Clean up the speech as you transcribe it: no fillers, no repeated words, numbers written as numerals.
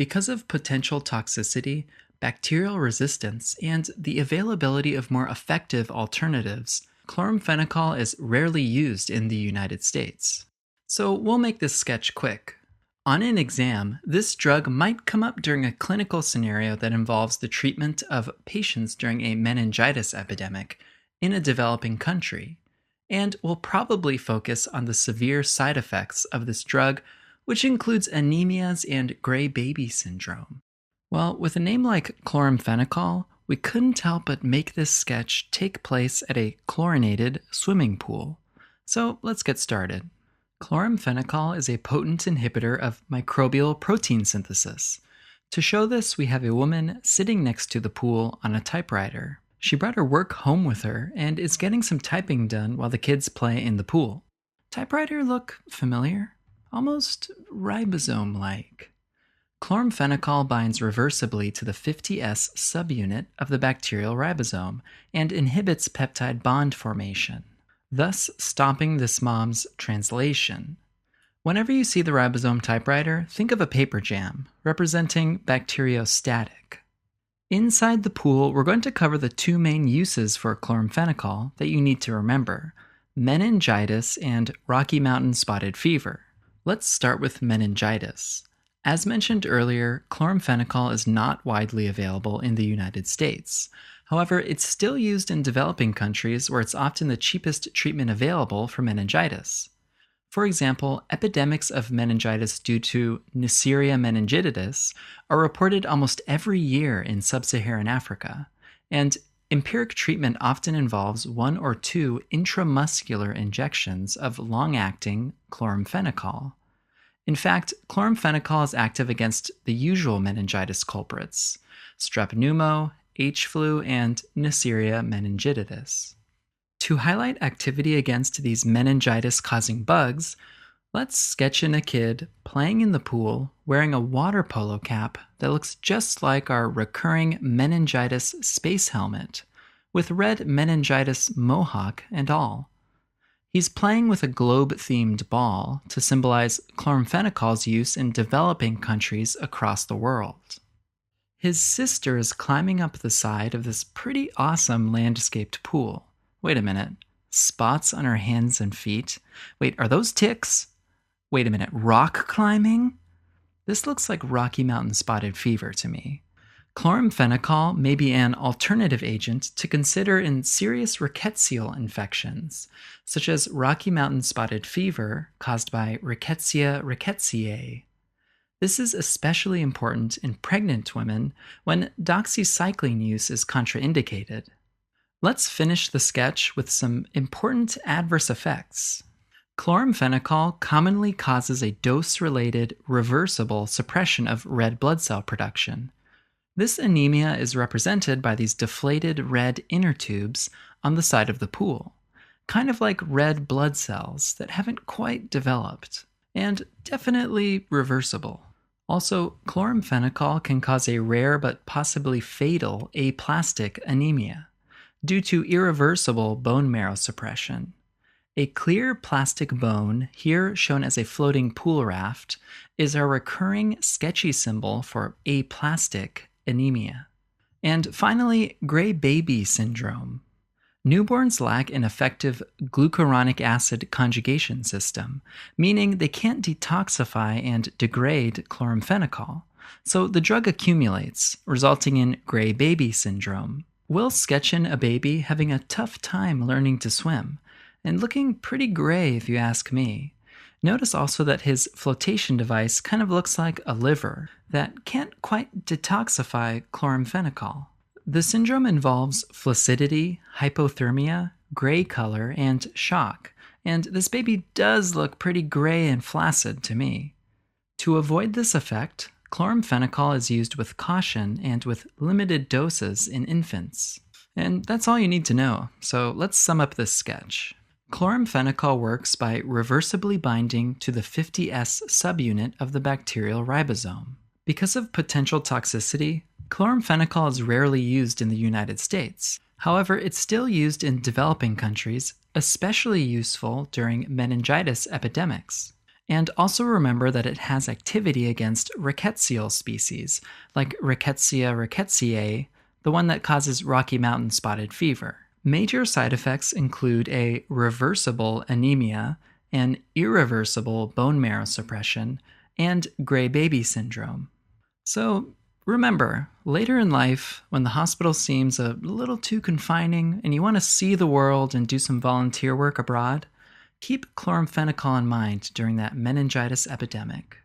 Because of potential toxicity, bacterial resistance, and the availability of more effective alternatives, chloramphenicol is rarely used in the United States. So we'll make this sketch quick. On an exam, this drug might come up during a clinical scenario that involves the treatment of patients during a meningitis epidemic in a developing country, and will probably focus on the severe side effects of this drug, which includes anemias and gray baby syndrome. Well, with a name like chloramphenicol, we couldn't help but make this sketch take place at a chlorinated swimming pool. So let's get started. Chloramphenicol is a potent inhibitor of microbial protein synthesis. To show this, we have a woman sitting next to the pool on a typewriter. She brought her work home with her and is getting some typing done while the kids play in the pool. Typewriter look familiar? Almost ribosome-like. Chloramphenicol binds reversibly to the 50S subunit of the bacterial ribosome and inhibits peptide bond formation, thus stopping this mom's translation. Whenever you see the ribosome typewriter, think of a paper jam, representing bacteriostatic. Inside the pool, we're going to cover the two main uses for chloramphenicol that you need to remember: meningitis and Rocky Mountain spotted fever. Let's start with meningitis. As mentioned earlier, chloramphenicol is not widely available in the United States. However, it's still used in developing countries where it's often the cheapest treatment available for meningitis. For example, epidemics of meningitis due to Neisseria meningitidis are reported almost every year in sub-Saharan Africa, and empiric treatment often involves 1 or 2 intramuscular injections of long-acting chloramphenicol. In fact, chloramphenicol is active against the usual meningitis culprits: strep pneumo, H-flu, and Neisseria meningitidis. To highlight activity against these meningitis-causing bugs, let's sketch in a kid playing in the pool wearing a water polo cap that looks just like our recurring meningitis space helmet, with red meningitis mohawk and all. He's playing with a globe-themed ball to symbolize chlorampphenicol's use in developing countries across the world. His sister is climbing up the side of this pretty awesome landscaped pool. Wait a minute. Spots on her hands and feet? Wait, are those ticks? Wait a minute, rock climbing? This looks like Rocky Mountain spotted fever to me. Chloramphenicol may be an alternative agent to consider in serious rickettsial infections, such as Rocky Mountain spotted fever caused by Rickettsia rickettsiae. This is especially important in pregnant women when doxycycline use is contraindicated. Let's finish the sketch with some important adverse effects. Chloramphenicol commonly causes a dose-related, reversible suppression of red blood cell production. This anemia is represented by these deflated red inner tubes on the side of the pool, kind of like red blood cells that haven't quite developed, and definitely reversible. Also, chloramphenicol can cause a rare but possibly fatal aplastic anemia due to irreversible bone marrow suppression. A clear plastic bone, here shown as a floating pool raft, is a recurring sketchy symbol for aplastic anemia. And finally, gray baby syndrome. Newborns lack an effective glucuronic acid conjugation system, meaning they can't detoxify and degrade chloramphenicol, so the drug accumulates, resulting in gray baby syndrome. We'll sketch in a baby having a tough time learning to swim, and looking pretty gray if you ask me. Notice also that his flotation device kind of looks like a liver that can't quite detoxify chloramphenicol. The syndrome involves flaccidity, hypothermia, gray color, and shock, and this baby does look pretty gray and flaccid to me. To avoid this effect, chloramphenicol is used with caution and with limited doses in infants. And that's all you need to know, so let's sum up this sketch. Chloramphenicol works by reversibly binding to the 50S subunit of the bacterial ribosome. Because of potential toxicity, chloramphenicol is rarely used in the United States. However, it's still used in developing countries, especially useful during meningitis epidemics. And also remember that it has activity against rickettsial species, like Rickettsia rickettsiae, the one that causes Rocky Mountain spotted fever. Major side effects include a reversible anemia, an irreversible bone marrow suppression, and gray baby syndrome. So remember, later in life, when the hospital seems a little too confining and you want to see the world and do some volunteer work abroad, keep chloramphenicol in mind during that meningitis epidemic.